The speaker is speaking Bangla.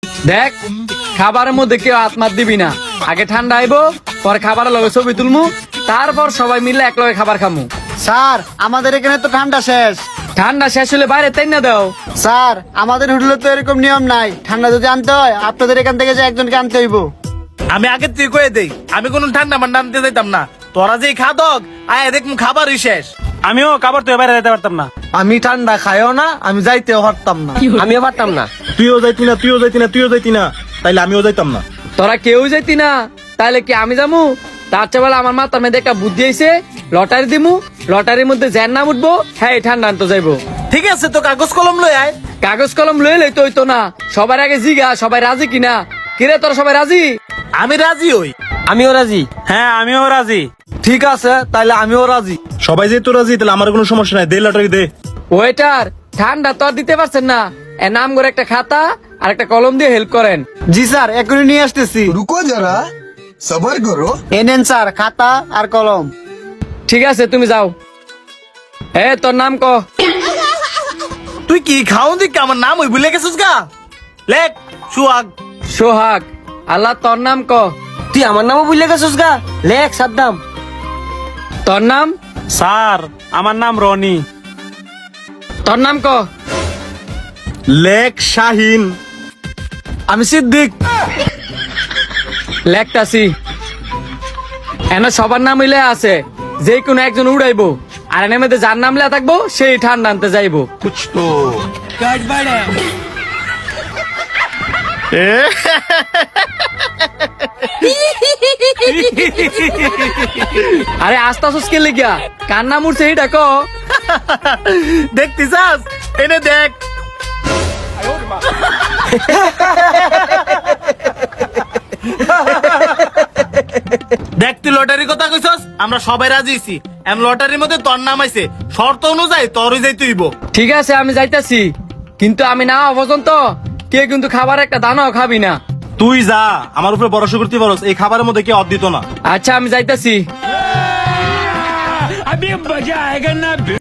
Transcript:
দেখ খাবারের মধ্যে কেউ আত্মার দিবি না, আগে ঠান্ডা আইবো, পরে খাবারের লগে ছবি তুলমু, তারপর সবাই মিলে এক লগে খাবার খামু। স্যার আমাদের এখানে তো ঠান্ডা শেষ। ঠান্ডা শেষ হলে বাইরে তাই না দাও। স্যার আমাদের হোটেলে তো এরকম নিয়ম নাই, ঠান্ডা যদি আনতে হয় আপনাদের এখান থেকে যে একজনকে আনতে হইব। আমি আগে তুই কয়ে দেই, আমি কোন ঠান্ডা মান্ডা আনতে যাইতাম না। তোরা যে খাদক আয় দেখ খাবারই শেষ। আমিও খাবার তো এবারে যেতে পারতাম না। আমি ঠান্ডা খাইও না, আমি যাইতেও পারতাম না। আমিও পারতাম না। তুইও যাইতি না, তুইও যাইতি না, তুইও যাইতি না, তাইলে আমিও যাইতাম না। তোরা কেউ যাইতি না, তাহলে কি আমি যামু? তার চেয়ে বলে আমার মাথার মধ্যে একটা বুদ্ধি আইছে, লটারি দিমু, লটারির মধ্যে যার নাম উঠবো হ্যাঁ এই ঠান্ডা আনতে যাইবো। ঠিক আছে, তো কাগজ কলম লই আয়। কাগজ কলম লইলে তো হইতো না, সবার আগে জিগা সবাই রাজি কিনা। কিরে তোরা সবাই রাজি? আমি রাজি হই। আমিও রাজি। হ্যাঁ আমিও রাজি। ঠিক আছে, তাইলে আমিও রাজি। সবাই যেহেতু রাজি, তাহলে আমার কোনো সমস্যা নাই। দে লটারি দে। ওয়েটার ঠান্ডা তো আর দিতে পারছেন না, এর নাম করে একটা খাতা আর একটা কলম দিয়ে হেল্প করেন। জি স্যার এখনই নিয়ে আসতেছি। रुको जरा सबर करो। এনেন স্যার খাতা আর কলম। ঠিক আছে তুমি যাও। তোর নাম ক। তুই কি খাও দিক আমার নাম ওই ভুলে গেছিস গা? লেখ সুহাগ। সোহাগ। আল্লাহ তোর নাম ক। তুই আমার নামও ভুলে গেছিস গা? লেখ সাদ্দাম। তোর নাম? স্যার আমার নাম রনি। তোর নাম ক। লেখ শাহিন। আমি সিদ্দিক। লেখতাছি। এনে সবার নাম মিলে আছে, যে কোনো একজন উড়াইবো, আর এনে মধ্যে যার নাম লেখা থাকবো সেই ঠান্ডা আনতে যাইবো। আরে আস্তে আস্তে কে লিখিয়া কার নাম উঠছে এইটা ক। দেখতি চাস? এনে দেখ। দেখ তুই লটারির কথা কইছস, আমরা সবাই রাজি হইছি। এম লটারির মধ্যে তোর নাম আইছে, শর্ত অনুযায়ী তোরই যাইতে হইব। ঠিক আছে আমি যাইতাছি, কিন্তু আমি না হওয়া পর্যন্ত কে কিন্তু খাবার একটা দানাও খাবি না। তুই যা, আমার উপরে ভরসা করতে পারস। এই খাবারের মধ্যে কেউ দিত না। আচ্ছা আমি যাইতাছি।